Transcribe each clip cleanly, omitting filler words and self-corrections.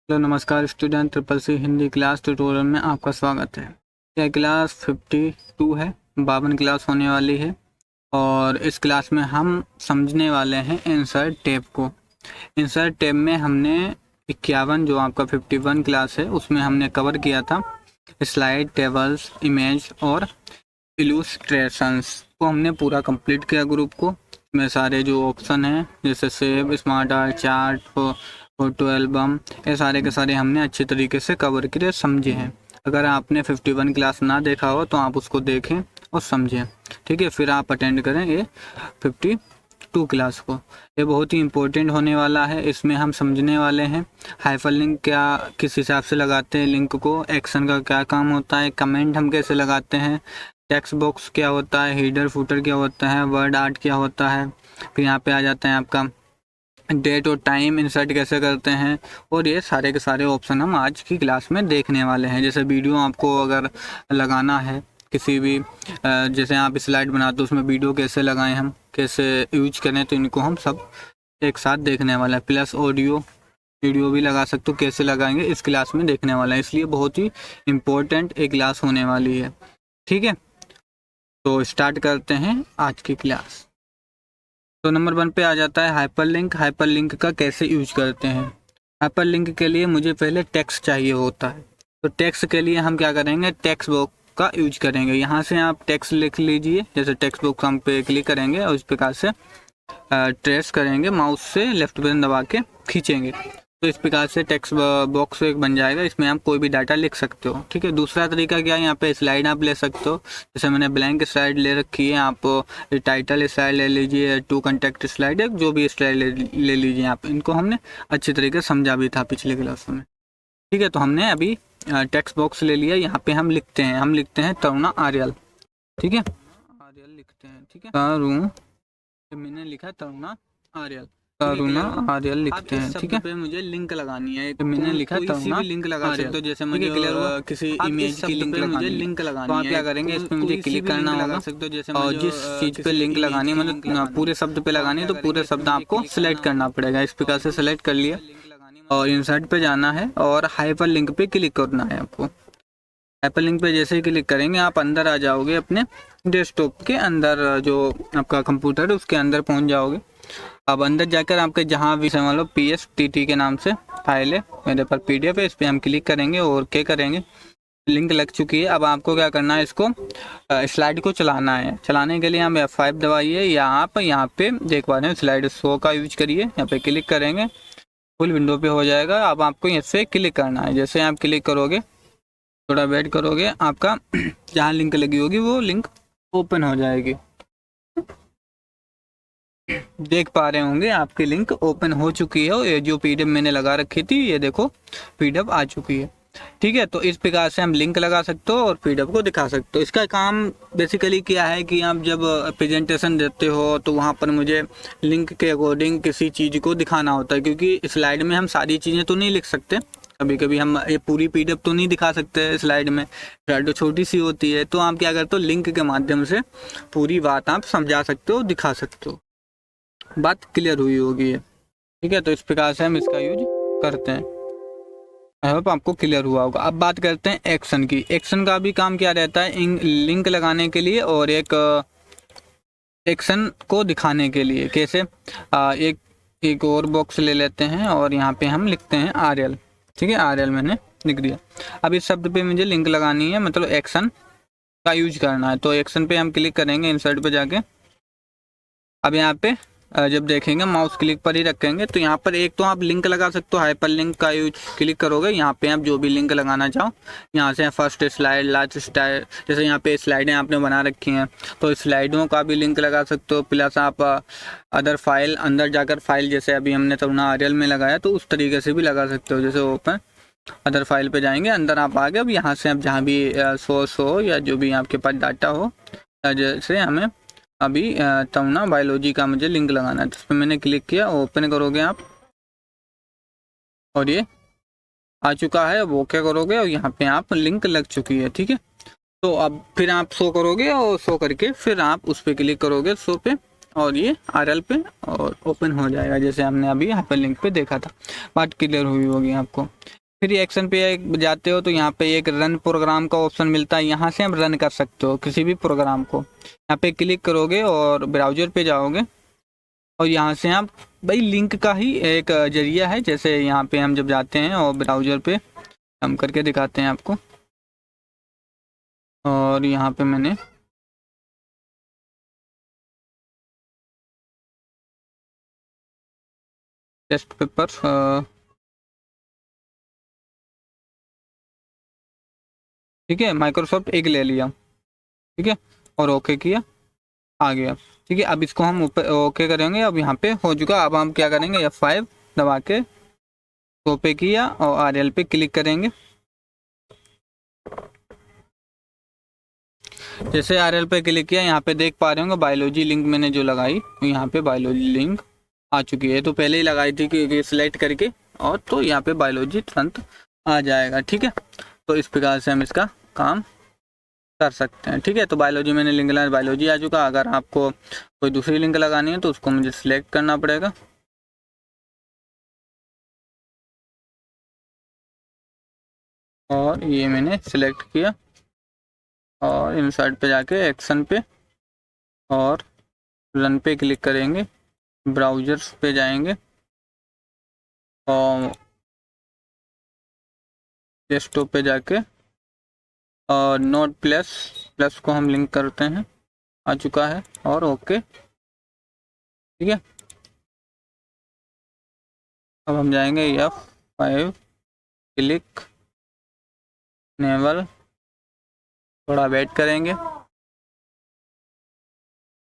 Hello नमस्कार student, triple C Hindi class tutorial में आपका स्वागत है। यह क्लास 52 है, 52 क्लास होने वाली है और इस क्लास में हम समझने वाले हैं इंसर्ट टैब को। इंसर्ट टैब में हमने 51 जो आपका 51 क्लास है उसमें हमने कवर किया था स्लाइड, टेबल्स, इमेज और इलुस्ट्रेशंस को हमने पूरा कंप्लीट किया ग्रुप को। में सारे जो ऑप्शन हैं जैसे save, smart art, chart, photo album, ये सारे के सारे हमने अच्छे तरीके से कवर किए, समझे हैं। अगर आपने 51 क्लास ना देखा हो तो आप उसको देखें और समझें, ठीक है। फिर आप अटेंड करें ये 52 क्लास को। ये बहुत ही इम्पोर्टेंट होने वाला है। इसमें हम समझने वाले हैं हाइपरलिंक क्या किस हिसाब से लगाते हैं, लिंक को, एक्शन का क्या काम होता है, कमेंट हम कैसे लगाते हैं, टेक्स्ट बॉक्स क्या होता है, हीडर फुटर क्या होता है, वर्ड आर्ट क्या होता है। फिर यहाँ पे आ जाता है आपका डेट और टाइम इंसर्ट कैसे करते हैं। और ये सारे के सारे ऑप्शन हम आज की क्लास में देखने वाले हैं। जैसे वीडियो आपको अगर लगाना है किसी भी जैसे आप स्लाइड बनाते हो उसमें वीडियो कैसे लगाएं, हम कैसे यूज करें, तो इनको हम सब एक साथ देखने वाला है। प्लस ऑडियो वीडियो भी लगा सकते हो, कैसे लगाएंगे इस क्लास में देखने वाला है। इसलिए बहुत ही इम्पोर्टेंट एक क्लास होने वाली है, ठीक है। तो स्टार्ट करते हैं आज की क्लास। तो नंबर 1 पे आ जाता है हाइपरलिंक। हाइपरलिंक का कैसे यूज करते हैं। हाइपरलिंक के लिए मुझे पहले टेक्स्ट चाहिए होता है। तो टेक्स्ट के लिए हम क्या करेंगे, टेक्स्ट बॉक्स का यूज करेंगे। यहाँ से आप टेक्स्ट लिख लीजिए। जैसे टेक्स्ट बॉक्स हम पे क्लिक करेंगे और इस प्रकार से ट्रेस करेंगे, माउस से लेफ्ट बटन दबा के खींचेंगे तो इस प्रकार से टेक्स्ट बॉक्स एक बन जाएगा। इसमें आप कोई भी डाटा लिख सकते हो, ठीक है। दूसरा तरीका क्या है, यहाँ पे स्लाइड आप ले सकते हो। जैसे मैंने ब्लैंक स्लाइड ले रखी है, आप टाइटल स्लाइड ले लीजिए, टू कंटेक्ट स्लाइड है, जो भी स्लाइड ले लीजिए आप। इनको हमने अच्छी तरीके से समझा भी था पिछले क्लास में, ठीक है। तो हमने अभी टेक्स्ट बॉक्स ले लिया। यहाँ पे हम लिखते हैं तरुणा आर्यल, ठीक है। आर्यल लिखते हैं, ठीक है। मैंने लिखा तरुणा आर्यल, तरुणा आर्यल लिखते हैं, ठीक है। पे मुझे लिंक लगानी है, तो मैंने लिखा तरुणा लिंक लगा सकते हो। जैसे मुझे किसी इमेज की लिंक मुझे लिंक लगानी है, तो आप क्या करेंगे, इस पे मुझे क्लिक करना होगा। सकते हो जैसे और जिस चीज पे लिंक लगानी है, मतलब पूरे शब्द पे लगानी है, तो पूरे शब्द आपको सिलेक्ट करना पड़ेगा। इस प्रकार से सिलेक्ट कर लिया और इंसर्ट पे जाना है और हाइपर लिंक पे क्लिक करना है आपको। हाइपर लिंक पे जैसे ही क्लिक करेंगे आप अंदर आ जाओगे, अपने डेस्कटॉप के अंदर, जो आपका कंप्यूटर है उसके अंदर पहुंच जाओगे। अब अंदर जाकर आपके जहाँ भी मान लो PSTT के नाम से फाइल है, मेरे पर PDF है, इस पर हम क्लिक करेंगे और क्या करेंगे, लिंक लग चुकी है। अब आपको क्या करना है, इसको स्लाइड को चलाना है। चलाने के लिए हम F5 दबाइए, या आप यहाँ पे देख पा रहे हैं स्लाइड शो का यूज करिए। यहाँ पे क्लिक करेंगे, फुल विंडो पे हो जाएगा। अब आपको यहाँ से क्लिक करना है। जैसे आप क्लिक करोगे, थोड़ा वेट करोगे, आपका जहाँ लिंक लगी होगी वो लिंक ओपन हो जाएगी। देख पा रहे होंगे आपकी लिंक ओपन हो चुकी है। ये जो PDF मैंने लगा रखी थी, ये देखो PDF आ चुकी है, ठीक है। तो इस प्रकार से हम लिंक लगा सकते हो और PDF को दिखा सकते हो। इसका काम बेसिकली क्या है कि आप जब प्रेजेंटेशन देते हो तो वहाँ पर मुझे लिंक के अकॉर्डिंग किसी चीज़ को दिखाना होता है, क्योंकि स्लाइड में हम सारी चीज़ें तो नहीं लिख सकते। कभी कभी हम ये पूरी PDF तो नहीं दिखा सकते स्लाइड में, स्लाइड तो छोटी सी होती है। तो आप क्या करते हो, लिंक के माध्यम से पूरी बात आप समझा सकते हो, दिखा सकते हो। बात क्लियर हुई होगी है, ठीक है। तो इस प्रकार से हम इसका यूज करते हैं। आई होप आपको क्लियर हुआ होगा। अब बात करते हैं एक्शन की। एक्शन का भी काम क्या रहता है, लिंक लगाने के लिए और एक एक्शन को दिखाने के लिए। कैसे, एक और बॉक्स ले लेते हैं और यहाँ पे हम लिखते हैं RL, ठीक है। RL मैंने लिख दिया। अब इस शब्द पे मुझे लिंक लगानी है, मतलब एक्शन का यूज करना है। तो एक्शन पे हम क्लिक करेंगे, इंसर्ट पे जाके। अब यहाँ पे जब देखेंगे माउस क्लिक पर ही रखेंगे तो यहाँ पर एक तो आप लिंक लगा सकते हो, हाइपर लिंक का यूज क्लिक करोगे, यहाँ पे आप जो भी लिंक लगाना चाहो, यहाँ से फर्स्ट स्लाइड, लास्ट स्लाइड, जैसे यहाँ पे स्लाइडें आपने बना रखी हैं तो स्लाइडों का भी लिंक लगा सकते हो। प्लस आप अदर फाइल, अंदर जाकर फाइल, जैसे अभी हमने तरुणा आर्यल में लगाया तो उस तरीके से भी लगा सकते हो। जैसे ओपन अदर फाइल पे जाएंगे, अंदर आप आ गए। अब यहाँ से आप जहाँ भी सोर्स हो या जो भी आपके पास डाटा हो, जैसे हमें अभी तरुणा बायोलॉजी का मुझे लिंक लगाना है, तो उस पर मैंने क्लिक किया, ओपन करोगे आप और ये आ चुका है। अब ओके करोगे और यहाँ पे आप लिंक लग चुकी है, ठीक है। तो अब फिर आप शो करोगे और शो करके फिर आप उस पर क्लिक करोगे, शो पे, और ये RL पे और ओपन हो जाएगा, जैसे हमने अभी हाइपरलिंक पे देखा था। बात क्लियर हुई होगी आपको। फिर एक्शन पे जाते हो तो यहाँ पे एक रन प्रोग्राम का ऑप्शन मिलता है, यहाँ से हम रन कर सकते हो किसी भी प्रोग्राम को। यहाँ पे क्लिक करोगे और ब्राउजर पे जाओगे और यहाँ से आप, भाई लिंक का ही एक जरिया है, जैसे यहाँ पे हम जब जाते हैं और ब्राउजर पे हम करके दिखाते हैं आपको। और यहाँ पे मैंने टेस्ट पेपर ठीक है, माइक्रोसॉफ्ट एक ले लिया, ठीक है, और ओके किया, आ गया। ठीक है, अब इसको हम ऊपर ओके करेंगे। अब यहाँ पे हो चुका। अब हम क्या करेंगे, F5 दबा के ओपे किया और RL पे क्लिक करेंगे। जैसे RL पे क्लिक किया, यहाँ पे देख पा रहे होंगे बायोलॉजी लिंक मैंने जो लगाई, यहाँ पे बायोलॉजी लिंक आ चुकी है। तो पहले ही लगाई थी कि सिलेक्ट करके, और तो यहाँ पे बायोलॉजी तुरंत आ जाएगा। ठीक है, तो इस प्रकार से हम इसका काम कर सकते हैं। ठीक है, तो बायोलॉजी मैंने लिंक लगाया, बायोलॉजी आ चुका। अगर आपको कोई दूसरी लिंक लगानी है तो उसको मुझे सिलेक्ट करना पड़ेगा। और ये मैंने सिलेक्ट किया और इंसर्ट पे जाके एक्शन पे और रन पे क्लिक करेंगे, ब्राउजर्स पे जाएंगे और डेस्कटॉप पे जाके और नोट प्लस प्लस को हम लिंक करते हैं, आ चुका है, और ओके। ठीक है, अब हम जाएंगे F5 क्लिक नेवल, थोड़ा वेट करेंगे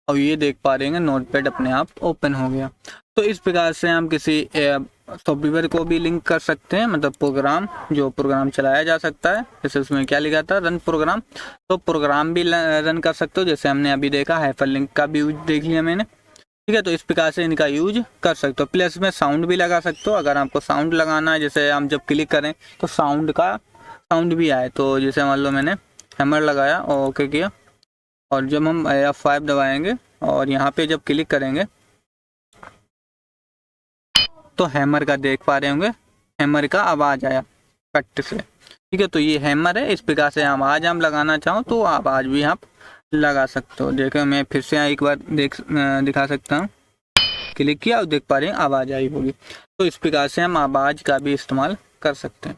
और ये देख पा रहे हैं नोटपैड अपने आप ओपन हो गया। तो इस प्रकार से हम किसी सॉफ्टवेयर को भी लिंक कर सकते हैं, मतलब प्रोग्राम, जो प्रोग्राम चलाया जा सकता है। जैसे उसमें क्या लिखा था, रन प्रोग्राम, तो प्रोग्राम भी रन कर सकते हो, जैसे हमने अभी देखा हाइपरलिंक का भी यूज देख लिया मैंने। ठीक है, तो इस प्रकार से इनका यूज कर सकते हो। प्लस में साउंड भी लगा सकते हो, अगर आपको साउंड लगाना है, जैसे हम जब क्लिक करें तो साउंड भी आए। तो जैसे मान लो मैंने हैमर लगाया और ओके किया, और जब हम F5 दबाएंगे और यहाँ पे जब क्लिक करेंगे तो हैमर का देख पा रहे होंगे, हैमर का आवाज़ आया कट से। ठीक है, तो ये हैमर है। इस प्रकार से आवाज़ हम लगाना चाहो तो आवाज़ भी आप लगा सकते हो। देखो मैं फिर से एक बार दिखा सकता हूँ। क्लिक किया और देख पा रहे हैं आवाज़ आई होगी। तो इस प्रकार से हम आवाज़ का भी इस्तेमाल कर सकते हैं।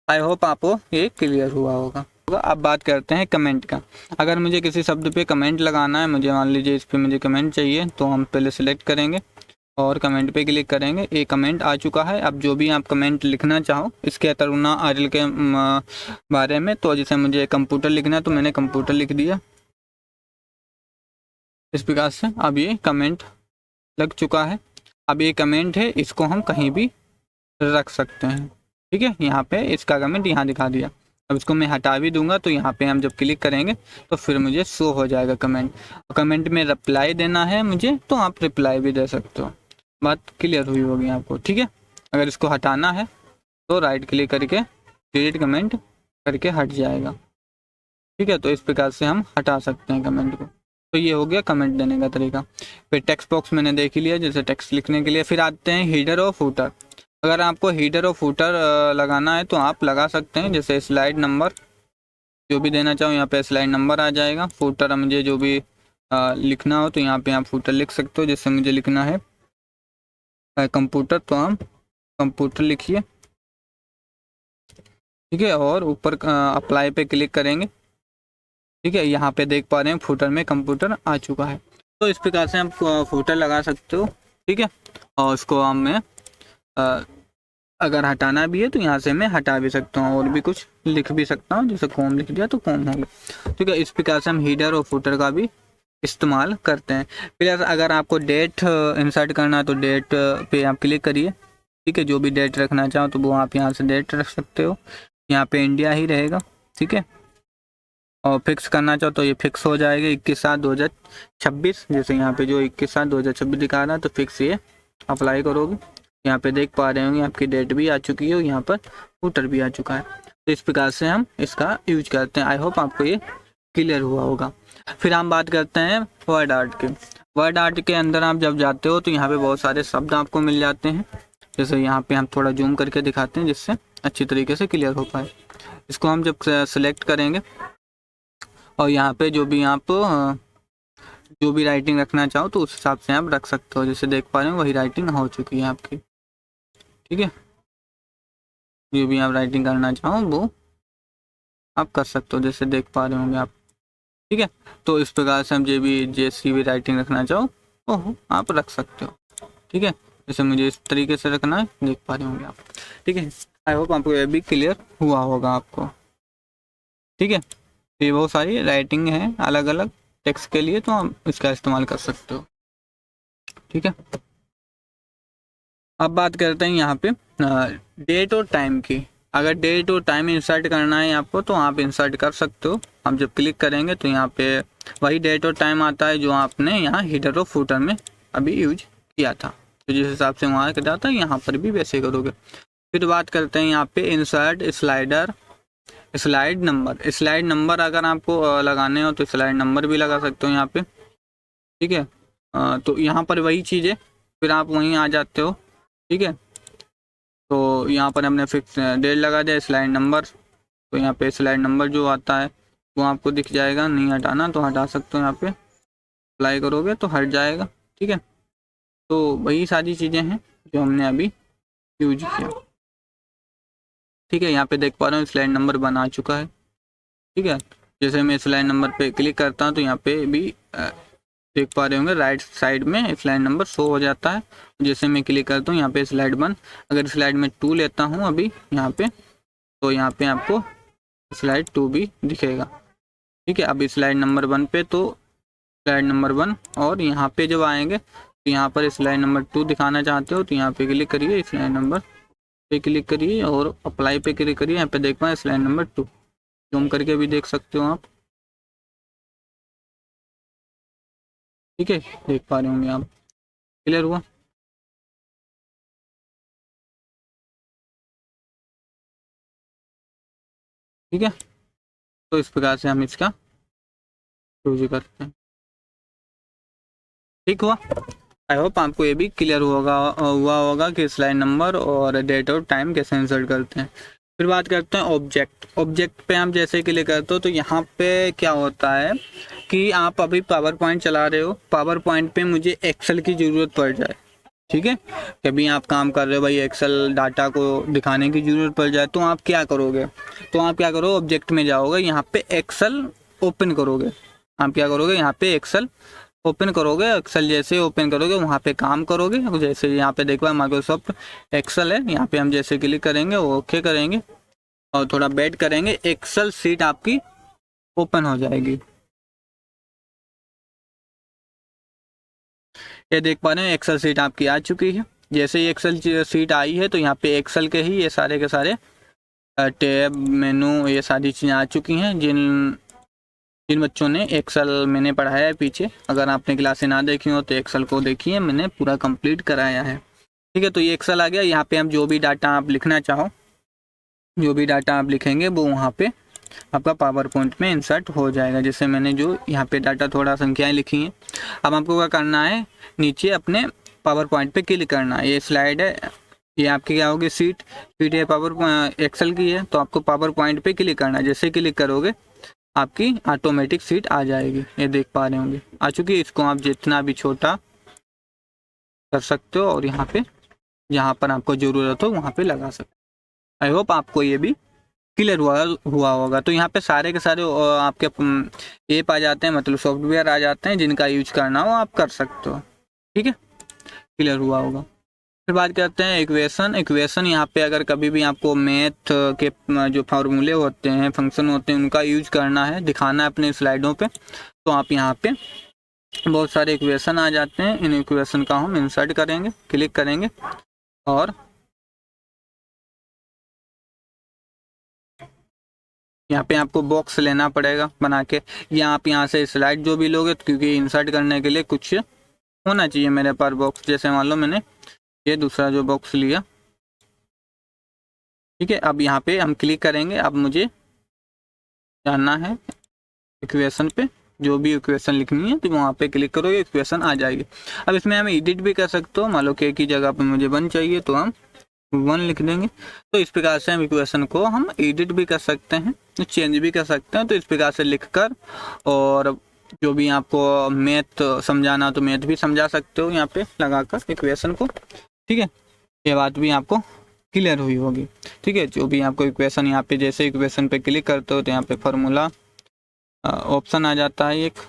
आई होप आपको ये क्लियर हुआ होगा। अब बात करते हैं कमेंट का। अगर मुझे किसी शब्द पे कमेंट लगाना है, मुझे मान लीजिए इस पे मुझे कमेंट चाहिए, तो हम पहले सिलेक्ट करेंगे और कमेंट पे क्लिक करेंगे। एक कमेंट आ चुका है। अब जो भी आप कमेंट लिखना चाहो इसके तरुणा RL के बारे में, तो जैसे मुझे कंप्यूटर लिखना है तो मैंने कंप्यूटर लिख दिया इस प्रकार से। अब ये कमेंट लग चुका है। अब ये कमेंट है, इसको हम कहीं भी रख सकते हैं। ठीक है, यहाँ पे इसका कमेंट यहाँ दिखा दिया। अब इसको मैं हटा भी दूंगा तो यहाँ पे हम जब क्लिक करेंगे तो फिर मुझे शो हो जाएगा कमेंट। कमेंट में रिप्लाई देना है मुझे तो आप रिप्लाई भी दे सकते हो। बात क्लियर हुई होगी आपको। ठीक है, अगर इसको हटाना है तो राइट क्लिक करके डिलीट कमेंट करके हट जाएगा। ठीक है, तो इस प्रकार से हम हटा सकते हैं कमेंट को। तो ये हो गया कमेंट देने का तरीका। फिर टेक्स्ट बॉक्स मैंने देख ही लिया, जैसे टेक्स्ट लिखने के लिए। फिर आते हैं हीडर और फूटर। अगर आपको हीडर और फूटर लगाना है तो आप लगा सकते हैं, जैसे स्लाइड नंबर जो भी देना चाहो यहाँ पे स्लाइड नंबर आ जाएगा। फूटर मुझे जो भी लिखना हो तो यहाँ पे आप फूटर लिख सकते हो। जैसे मुझे लिखना है कंप्यूटर, तो हम कंप्यूटर लिखिए। ठीक है, और ऊपर अप्लाई पे क्लिक करेंगे। ठीक है, यहाँ पे देख पा रहे हैं फूटर में कंप्यूटर आ चुका है। तो इस प्रकार से आप फूटर लगा सकते हो। ठीक है, और उसको हम मैं अगर हटाना भी है तो यहाँ से मैं हटा भी सकता हूँ, और भी कुछ लिख भी सकता हूँ, जैसे कॉम लिख दिया तो कॉम हो गया। ठीक है, इस प्रकार से हम हीडर और फुटर का भी इस्तेमाल करते हैं। फिर अगर आपको डेट इंसर्ट करना है तो डेट पे आप क्लिक करिए। ठीक है, जो भी डेट रखना चाहो तो वो आप यहाँ से डेट रख सकते हो। यहाँ पे इंडिया ही रहेगा। ठीक है, और फिक्स करना चाहो तो ये फिक्स हो जाएगा 21/7/2026। जैसे यहाँ पे जो 21/7/2026 दिखा रहा है तो फिक्स ये अप्लाई करोगे। यहाँ पे देख पा रहे होंगे आपकी डेट भी आ चुकी है, यहाँ पर फुटर भी आ चुका है। तो इस प्रकार से हम इसका यूज करते हैं। आई होप आपको ये क्लियर हुआ होगा। फिर हम बात करते हैं वर्ड आर्ट के। वर्ड आर्ट के अंदर आप जब जाते हो तो यहाँ पे बहुत सारे शब्द आपको मिल जाते हैं। जैसे यहाँ पे हम थोड़ा जूम करके दिखाते हैं जिससे अच्छी तरीके से क्लियर हो पाए। इसको हम जब सेलेक्ट करेंगे और यहाँ पे जो भी राइटिंग रखना चाहो तो उस हिसाब से आप रख सकते हो। जैसे देख पा रहे हो वही राइटिंग हो चुकी है आपकी। ठीक है, जो भी आप राइटिंग करना चाहो वो आप कर सकते हो, जैसे देख पा रहे होंगे आप। ठीक है, तो इस प्रकार से हम जैसी भी राइटिंग रखना चाहो वो आप रख सकते हो। ठीक है, जैसे मुझे इस तरीके से रखना है, देख पा रहे होंगे आप। ठीक है, आई होप आपको ये भी क्लियर हुआ होगा आपको। ठीक है, ये बहुत सारी राइटिंग है अलग अलग टेक्स्ट के लिए, तो हम इसका इस्तेमाल कर सकते हो। ठीक है, अब बात करते हैं यहाँ पे डेट और टाइम की। अगर डेट और टाइम इंसर्ट करना है आपको तो आप इंसर्ट कर सकते हो। हम जब क्लिक करेंगे तो यहाँ पे वही डेट और टाइम आता है जो आपने यहाँ हीडर और फुटर में अभी यूज किया था। तो जिस हिसाब से वहाँ किया था यहाँ पर भी वैसे करोगे। फिर बात करते हैं यहाँ पे insert slide number. Slide number अगर आपको लगाने हो तो स्लाइड नंबर भी लगा सकते हो यहाँ पे। ठीक है, तो यहाँ पर वही चीज़ है, फिर आप वहीं आ जाते हो। ठीक है, तो यहाँ पर हमने फिक्स डेट लगा दिया, स्लाइड नंबर। तो यहाँ पे स्लाइड नंबर जो आता है वो आपको दिख जाएगा, नहीं हटाना तो हटा सकते हो। यहाँ पे अप्लाई करोगे तो हट जाएगा। ठीक है, तो वही सारी चीज़ें हैं जो हमने अभी यूज किया। ठीक है, यहाँ पे देख पा रहे हो स्लाइड नंबर बना चुका है। ठीक है, जैसे मैं स्लाइड नंबर पे क्लिक करता हूँ तो यहाँ पे भी देख पा रहे होंगे राइट साइड में स्लाइड नंबर शो हो जाता है। जैसे मैं क्लिक करता हूँ यहाँ पे स्लाइड 1, अगर स्लाइड में 2 लेता हूँ अभी यहाँ पे, तो यहाँ पे आपको स्लाइड 2 भी दिखेगा। ठीक है, अभी स्लाइड नंबर 1 पे तो स्लाइड नंबर 1, और यहाँ पे जब आएंगे तो यहाँ पर स्लाइड नंबर 2 दिखाना चाहते हो तो यहाँ पे क्लिक करिए, स्लाइड नंबर पे क्लिक करिए और अप्लाई पे क्लिक करिए। यहाँ पे देख पाए स्लाइड नंबर 2, जूम करके भी देख सकते हो आप। ठीक है, देख पा रहे होंगे आप। क्लियर हुआ? ठीक है, तो इस प्रकार से हम इसका यूज करते हैं। ठीक हुआ? आई होप आपको ये भी क्लियर हुआ होगा कि स्लाइड नंबर और डेट और टाइम कैसे इंसर्ट करते हैं। फिर बात करते हैं ऑब्जेक्ट पे हम जैसे क्लिक करते हो तो यहाँ पे क्या होता है कि आप अभी पावर पॉइंट चला रहे हो, पावर पॉइंट पे मुझे एक्सेल की ज़रूरत पड़ जाए। ठीक है, कभी आप काम कर रहे हो भाई, एक्सेल डाटा को दिखाने की ज़रूरत पड़ जाए तो आप क्या करोगे, ऑब्जेक्ट में जाओगे, यहाँ पे एक्सेल ओपन करोगे। आप क्या करोगे, यहाँ पे एक्सेल ओपन करोगे। एक्सेल जैसे ओपन करोगे वहाँ पे काम करोगे। जैसे यहाँ पे देखो माइक्रोसॉफ्ट एक्सेल है, यहाँ पे हम जैसे क्लिक करेंगे ओके करेंगे और थोड़ा वेट करेंगे, एक्सेल सीट आपकी ओपन हो जाएगी। ये देख पा रहे हैं एक्सेल सीट आपकी आ चुकी है। जैसे ही एक्सेल सीट आई है तो यहाँ पे एक्सेल के ही ये सारे के सारे टैब मेनू ये सारी चीज़ें आ चुकी हैं जिन बच्चों ने एक्सेल मैंने पढ़ाया है पीछे। अगर आपने क्लासें ना देखी हो तो एक्सेल को देखिए, मैंने पूरा कंप्लीट कराया है। ठीक है, तो ये एक्सेल आ गया। यहाँ पे हम जो भी डाटा आप लिखना चाहो, जो भी डाटा आप लिखेंगे वो वहाँ पे आपका पावर पॉइंट में इंसर्ट हो जाएगा। जैसे मैंने जो यहाँ पे डाटा थोड़ा संख्याएं लिखी हैं, अब आपको क्या करना है, नीचे अपने पावर पॉइंट पे क्लिक करना है। ये स्लाइड है, ये आपकी क्या होगी सीट है पावर एक्सेल की है, तो आपको पावर पॉइंट पे क्लिक करना है। जैसे क्लिक करोगे आपकी ऑटोमेटिक सीट आ जाएगी। ये देख पा रहे होंगे आ चुकी है। इसको आप जितना भी छोटा कर सकते हो और यहाँ पे जहाँ पर आपको ज़रूरत हो वहाँ पे लगा सकते हो। आई होप आपको ये भी क्लियर हुआ होगा। तो यहाँ पे सारे के सारे आपके ऐप आ जाते हैं, मतलब सॉफ्टवेयर आ जाते हैं जिनका यूज करना हो आप कर सकते हो। ठीक है, क्लियर हुआ होगा। फिर बात करते हैं इक्वेशन। यहाँ पे अगर कभी भी आपको मैथ के जो फार्मूले होते हैं, फंक्शन होते हैं, उनका यूज करना है, दिखाना है अपने स्लाइडों पे, तो आप यहाँ पे बहुत सारे इक्वेशन आ जाते हैं। इन इक्वेशन का हम इंसर्ट करेंगे, क्लिक करेंगे और यहाँ पे आपको बॉक्स लेना पड़ेगा बना के, या आप यहाँ से स्लाइड जो भी लोगे, क्योंकि इंसर्ट करने के लिए कुछ होना चाहिए मेरे पास बॉक्स। जैसे मान लो मैंने ये दूसरा जो बॉक्स लिया। ठीक है, अब यहाँ पे हम क्लिक करेंगे। अब मुझे जाना है इक्वेशन पे, जो भी इक्वेशन लिखनी है तो वहाँ पे क्लिक करोगे, इक्वेशन आ जाएगी। अब इसमें हम एडिट भी कर सकते हो, मान लो कि की जगह पे मुझे 1 चाहिए तो हम 1 लिख देंगे। तो इस प्रकार से हम इक्वेशन को हम एडिट भी कर सकते हैं, चेंज भी कर सकते हैं। तो इस प्रकार से लिखकर, और जो भी आपको मैथ समझाना तो मैथ भी समझा सकते हो यहाँ पे लगाकर इक्वेशन को। ठीक है, ये बात भी आपको क्लियर हुई होगी। ठीक है, जो भी आपको इक्वेशन यहाँ पे जैसे इक्वेशन पे क्लिक करते हो तो यहाँ पे फार्मूला ऑप्शन आ जाता है एक,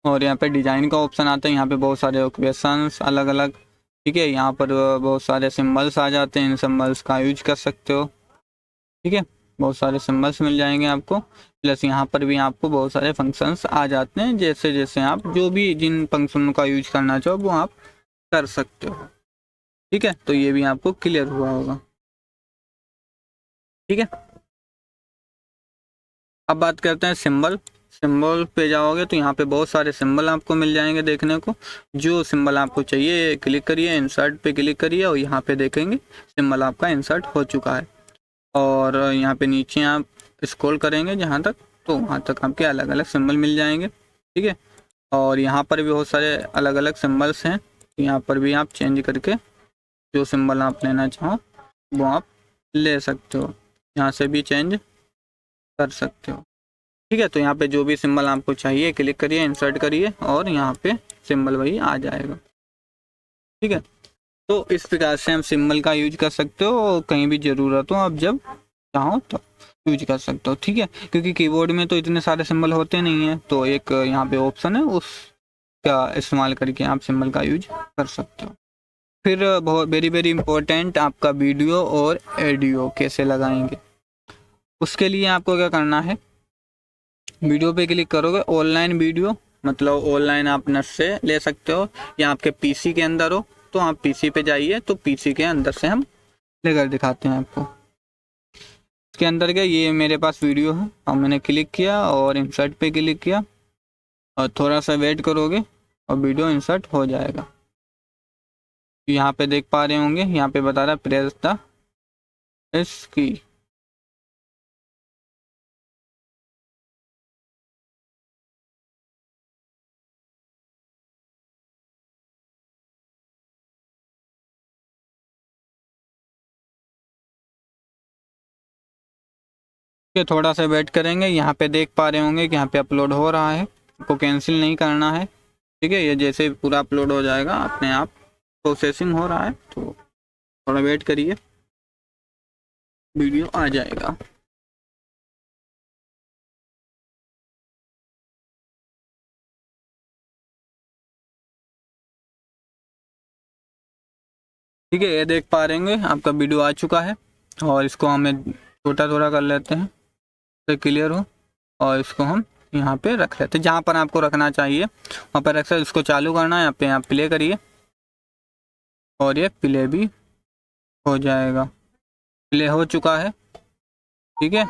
और यहाँ पे डिजाइन का ऑप्शन आता है। यहाँ पे बहुत सारे इक्वेशंस अलग अलग, ठीक है, यहाँ पर बहुत सारे सिंबल्स आ जाते हैं, इन सिंबल्स का यूज कर सकते हो। ठीक है, बहुत सारे सिंबल्स मिल जाएंगे आपको, प्लस यहाँ पर भी आपको बहुत सारे फंक्शंस आ जाते हैं। जैसे जैसे आप जो भी जिन फंक्शन का यूज करना चाहो वो आप कर सकते हो। ठीक है, तो ये भी आपको क्लियर हुआ होगा। ठीक है, अब बात करते हैं सिंबल। सिंबल पे जाओगे तो यहाँ पे बहुत सारे सिंबल आपको मिल जाएंगे देखने को। जो सिंबल आपको चाहिए क्लिक करिए, इंसर्ट पे क्लिक करिए और यहाँ पे देखेंगे सिंबल आपका इंसर्ट हो चुका है। और यहाँ पे नीचे आप स्क्रॉल करेंगे जहाँ तक, तो वहाँ तक आपके अलग अलग सिंबल मिल जाएंगे। ठीक है, और यहाँ पर भी बहुत सारे अलग अलग सिंबल्स हैं, यहाँ पर भी आप चेंज करके जो सिंबल आप लेना चाहो वो आप ले सकते हो, यहाँ से भी चेंज कर सकते हो। ठीक है, तो यहाँ पे जो भी सिंबल आपको चाहिए क्लिक करिए, इंसर्ट करिए और यहाँ पे सिंबल वही आ जाएगा। ठीक है, तो इस प्रकार से हम सिंबल का यूज कर सकते हो, और कहीं भी ज़रूरत हो आप जब चाहो तो यूज कर सकते हो। ठीक है, क्योंकि कीबोर्ड में तो इतने सारे सिंबल होते नहीं हैं, तो एक यहाँ पे ऑप्शन है उसका इस्तेमाल करके आप सिंबल का यूज कर सकते हो। फिर बहुत वेरी इंपॉर्टेंट, आपका वीडियो और ऑडियो कैसे लगाएंगे। उसके लिए आपको क्या करना है, वीडियो पे क्लिक करोगे, ऑनलाइन वीडियो मतलब ऑनलाइन आप नेट से ले सकते हो, या आपके पीसी के अंदर हो तो आप पीसी पे जाइए, तो पीसी के अंदर से हम लेकर दिखाते हैं आपको। इसके अंदर क्या, ये मेरे पास वीडियो है और मैंने क्लिक किया और इंसर्ट पे क्लिक किया, और थोड़ा सा वेट करोगे और वीडियो इंसर्ट हो जाएगा। यहाँ पे देख पा रहे होंगे, यहाँ पे बता रहा है प्रेस द एस की। थोड़ा सा वेट करेंगे, यहाँ पे देख पा रहे होंगे कि यहाँ पे अपलोड हो रहा है, आपको कैंसिल नहीं करना है। ठीक है, ये जैसे पूरा अपलोड हो जाएगा अपने आप प्रोसेसिंग हो रहा है, तो थोड़ा वेट करिए, वीडियो आ जाएगा। ठीक है, ये देख पा रहे होंगे आपका वीडियो आ चुका है, और इसको हमें छोटा थोड़ा कर लेते हैं तो क्लियर हो, और इसको हम यहाँ पे रख लेते हैं जहाँ पर आपको रखना चाहिए वहाँ पर रख सकते। इसको चालू करना है, यहाँ पे आप प्ले करिए और ये प्ले भी हो जाएगा। प्ले हो चुका है। ठीक है,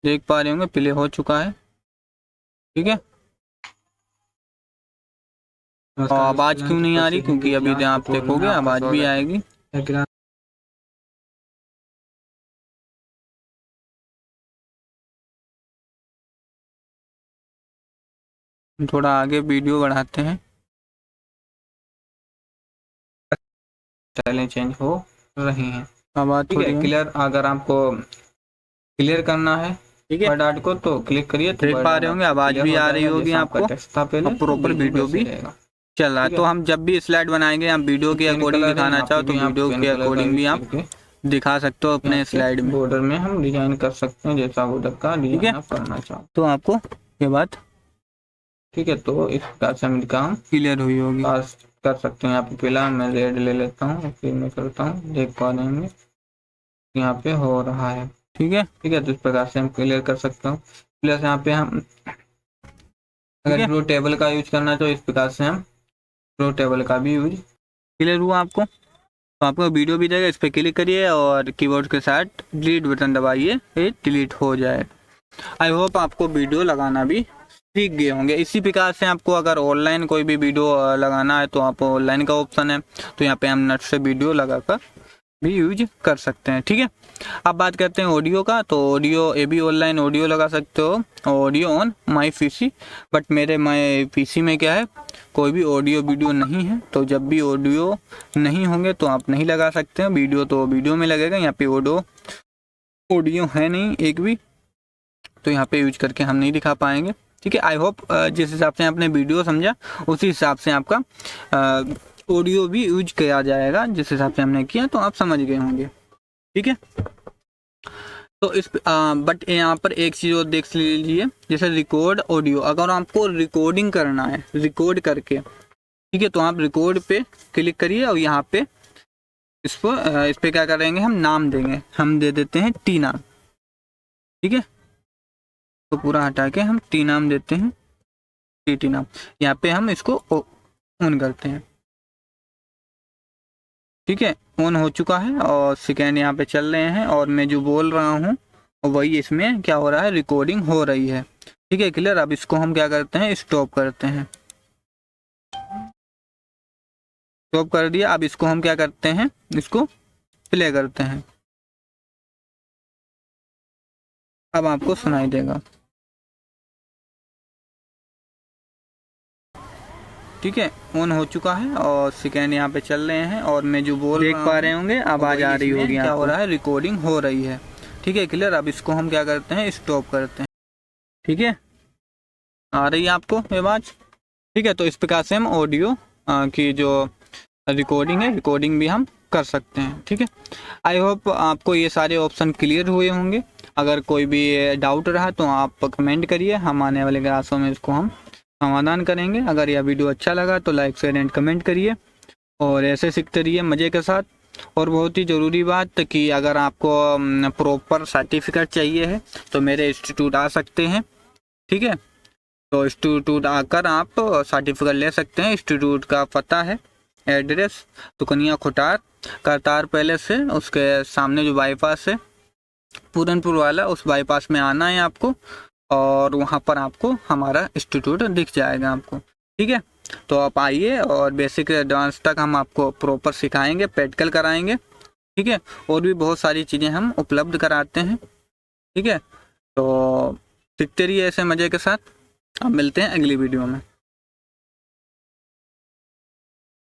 देख पा रहे होंगे प्ले हो चुका है। ठीक है, आवाज़ क्यों नहीं आ रही, क्योंकि अभी आप देखोगे आवाज़ भी आएगी। थोड़ा आगे वीडियो बढ़ाते हैं, स्टाइलें चेंज हो रही हैं। आवाज़ थोड़ी क्लियर, अगर आपको क्लियर करना है ठीक है डाट को तो क्लिक करिए, तो देख पा रहे होंगे आवाज़ भी आ रही होगी आपको, और प्रॉपर वीडियो भी चल रहा है। तो हम जब भी स्लाइड बनाएंगे आप वीडियो के अकॉर्डिंग दिखाना चाहो तो वीडियो के अकॉर्डिंग भी आप दिखा सकते हो अपने स्लाइड में। बॉर्डर में हम डिजाइन कर सकते हैं जैसा बॉर्डर का डिजाइन आप करना चाहो तो आपको ये बात ठीक है। तो इस प्रकार से हम काम क्लियर हुई होगी, पास कर सकते हैं। यहाँ पे पहला मैं रेड ले लेता हूँ, फिर मैं करता हूँ, देख पा रहे हैं यहाँ पे हो रहा है। ठीक है, ठीक है, तो इस प्रकार से हम क्लियर कर सकते हो। प्लस यहाँ पे हम अगर रो टेबल का यूज करना तो इस प्रकार से हम रो टेबल का भी यूज क्लियर हुआ आपको। तो आपको वीडियो भी देगा, इस पर क्लिक करिए और कीबोर्ड के साथ डिलीट बटन दबाइए, ये डिलीट हो जाए। आई होप आपको वीडियो लगाना भी सीख गए होंगे। इसी प्रकार से आपको अगर ऑनलाइन कोई भी वीडियो लगाना है तो आप ऑनलाइन का ऑप्शन है, तो यहाँ पे हम नेट से वीडियो लगाकर भी यूज कर सकते हैं। ठीक है, अब बात करते हैं ऑडियो का। तो ऑडियो ये भी ऑनलाइन ऑडियो लगा सकते हो, audio on my PC. But मेरे माई पीसी में क्या है, कोई भी ऑडियो वीडियो नहीं है, तो जब भी ऑडियो नहीं होंगे तो आप नहीं लगा सकते हैं। वीडियो तो वीडियो में लगेगा, यहाँ पे ऑडियो है नहीं एक भी, तो यहाँ पे यूज करके हम नहीं दिखा पाएंगे। ठीक है, आई होप जिस हिसाब से आपने वीडियो समझा उसी हिसाब से आपका ऑडियो भी यूज किया जाएगा, जिस हिसाब से हमने किया, तो आप समझ गए होंगे। ठीक है, तो इस बट यहाँ पर एक चीज़ और देख लीजिए, जैसे रिकॉर्ड ऑडियो, अगर आपको रिकॉर्डिंग करना है रिकॉर्ड करके, ठीक है, तो आप रिकॉर्ड पे क्लिक करिए और यहाँ पे इस पे क्या करेंगे, हम नाम देंगे, हम दे देते हैं टी नाम। ठीक है, तो पूरा हटा के हम टी नाम देते हैं, टी नाम। यहाँ पे हम इसको ऑन करते हैं। ठीक है, ऑन हो चुका है और सेकेंड यहाँ पे चल रहे हैं और मैं जो बोल रहा हूँ वही इसमें क्या हो रहा है, रिकॉर्डिंग हो रही है। ठीक है, क्लियर। अब इसको हम क्या करते हैं, स्टॉप करते हैं। स्टॉप कर दिया। अब इसको हम क्या करते हैं, इसको प्ले करते हैं। अब आपको सुनाई देगा। ठीक है, ऑन हो चुका है और सेकेंड यहाँ पे चल रहे हैं और मैं जो बोल देख पा रहे होंगे आवाज आ रही होगी, क्या हो रहा है, रिकॉर्डिंग हो रही है। ठीक है, क्लियर। अब इसको हम क्या करते हैं, स्टॉप करते हैं। ठीक है, आ रही है आपको आवाज। ठीक है, तो इस प्रकार से हम ऑडियो की जो रिकॉर्डिंग है, रिकॉर्डिंग भी हम कर सकते हैं। ठीक है, आई होप आपको ये सारे ऑप्शन क्लियर हुए होंगे। अगर कोई भी डाउट रहा तो आप कमेंट करिए, हम आने वाले क्लासों में इसको हम समाधान करेंगे। अगर यह वीडियो अच्छा लगा तो लाइक शेयर एंड कमेंट करिए और ऐसे सीखते रहिए मज़े के साथ। और बहुत ही ज़रूरी बात कि अगर आपको प्रॉपर सर्टिफिकेट चाहिए है तो मेरे इंस्टीट्यूट आ सकते हैं। ठीक है, तो इंस्टीट्यूट आकर आप सर्टिफिकेट ले सकते हैं। इंस्टीट्यूट का पता है, एड्रेस तुकनिया खुटार करतार पैलेस से उसके सामने जो बाईपास है पूरनपुर वाला, उस बाईपास में आना है आपको और वहाँ पर आपको हमारा इंस्टीट्यूट दिख जाएगा आपको। ठीक है, तो आप आइए और बेसिक एडवांस तक हम आपको प्रॉपर सिखाएंगे, प्रैक्टिकल कराएंगे। ठीक है, और भी बहुत सारी चीज़ें हम उपलब्ध कराते हैं। ठीक है, तो सीखते रहिए ऐसे मज़े के साथ। अब मिलते हैं अगली वीडियो में।